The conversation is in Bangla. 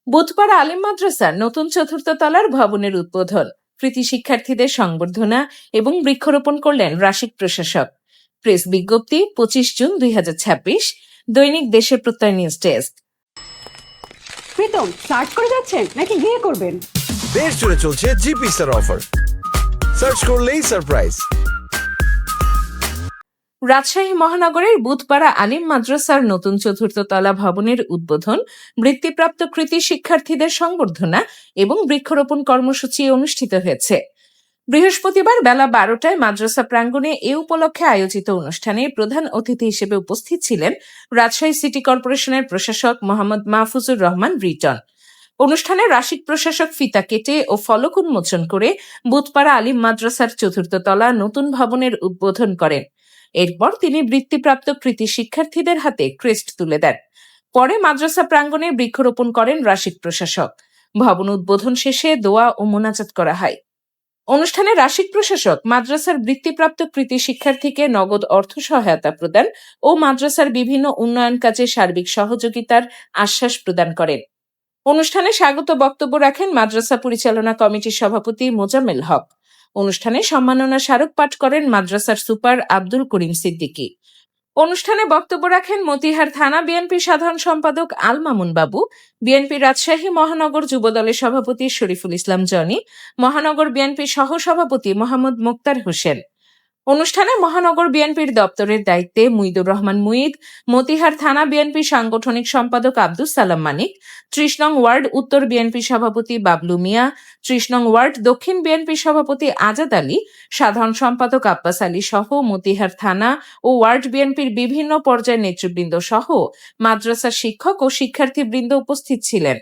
বুধপাড়া আলিম মাদ্রাসার নতুন চতুর্থ তলার ভবনের উদ্বোধন, কৃতি শিক্ষার্থীদের সংবর্ধনা এবং বৃক্ষরোপণ করলেন রাশিক প্রশাসক। প্রেস বিজ্ঞপ্তি 25 জুন 2026। দৈনিক দেশের প্রত্যয় নিউজ ডেস্ক। প্রীতম সার্চ করে যাচ্ছেন নাকি বিয়ে করবেন? দেশ জুড়ে চলছে জিপি স্টার অফার, সার্চ করলেই সারপ্রাইজ। রাজশাহী মহানগরের বুধপাড়া আলিম মাদ্রাসার নতুন চতুর্থ তলা ভবনের উদ্বোধন, বৃত্তিপ্রাপ্ত কৃতি শিক্ষার্থীদের সংবর্ধনা এবং বৃক্ষরোপণ কর্মসূচি অনুষ্ঠিত হয়েছে। বৃহস্পতিবার বেলা 12টায় মাদ্রাসা প্রাঙ্গণে এ উপলক্ষে আয়োজিত অনুষ্ঠানে প্রধান অতিথি হিসেবে উপস্থিত ছিলেন রাজশাহী সিটি কর্পোরেশনের প্রশাসক মোহাম্মদ মাহফুজুর রহমান রিটন। অনুষ্ঠানে রাশিক প্রশাসক ফিতা কেটে ও ফলক উন্মোচন করে বুধপাড়া আলিম মাদ্রাসার চতুর্থ তলা নতুন ভবনের উদ্বোধন করেন। এরপর তিনি বৃত্তিপ্রাপ্ত কৃতি শিক্ষার্থীদের হাতে ক্রেস্ট তুলে দেন। পরে মাদ্রাসা প্রাঙ্গণে বৃক্ষরোপণ করেন রাশিক প্রশাসক। ভবন উদ্বোধন শেষে দোয়া ও মোনাজাত করা হয়। অনুষ্ঠানে রাশিক প্রশাসক মাদ্রাসার বৃত্তিপ্রাপ্ত কৃতি শিক্ষার্থীকে নগদ অর্থ সহায়তা প্রদান ও মাদ্রাসার বিভিন্ন উন্নয়ন কাজে সার্বিক সহযোগিতার আশ্বাস প্রদান করেন। অনুষ্ঠানে স্বাগত বক্তব্য রাখেন মাদ্রাসা পরিচালনা কমিটির সভাপতি মোজাম্মেল হক। অনুষ্ঠানে সম্মাননা স্মারক পাঠ করেন মাদ্রাসার সুপার আব্দুল করিম সিদ্দিকী। অনুষ্ঠানে বক্তব্য রাখেন মতিহার থানা বিএনপি সাধারণ সম্পাদক আল মামুন বাবু, বিএনপি রাজশাহী মহানগর যুবদলের সভাপতি শরীফুল ইসলাম জনি, মহানগর বিএনপি সহ সভাপতি মোহাম্মদ মোক্তার হোসেন। অনুষ্ঠানে মহানগর বিএনপির দপ্তরের দায়িত্বে মুইদুর রহমান মুইদ, মতিহার থানা বিএনপি সাংগঠনিক সম্পাদক আব্দুস সালাম মানিক, 30 নং ওয়ার্ড উত্তর বিএনপি সভাপতি বাবলু মিয়া, 30 নং ওয়ার্ড দক্ষিণ বিএনপি সভাপতি আজাদ আলী, সাধারণ সম্পাদক আব্বাস আলী সহ মতিহার থানা ও ওয়ার্ড বিএনপির বিভিন্ন পর্যায়ের নেতৃবৃন্দ সহ মাদ্রাসার শিক্ষক ও শিক্ষার্থীবৃন্দ উপস্থিত ছিলেন।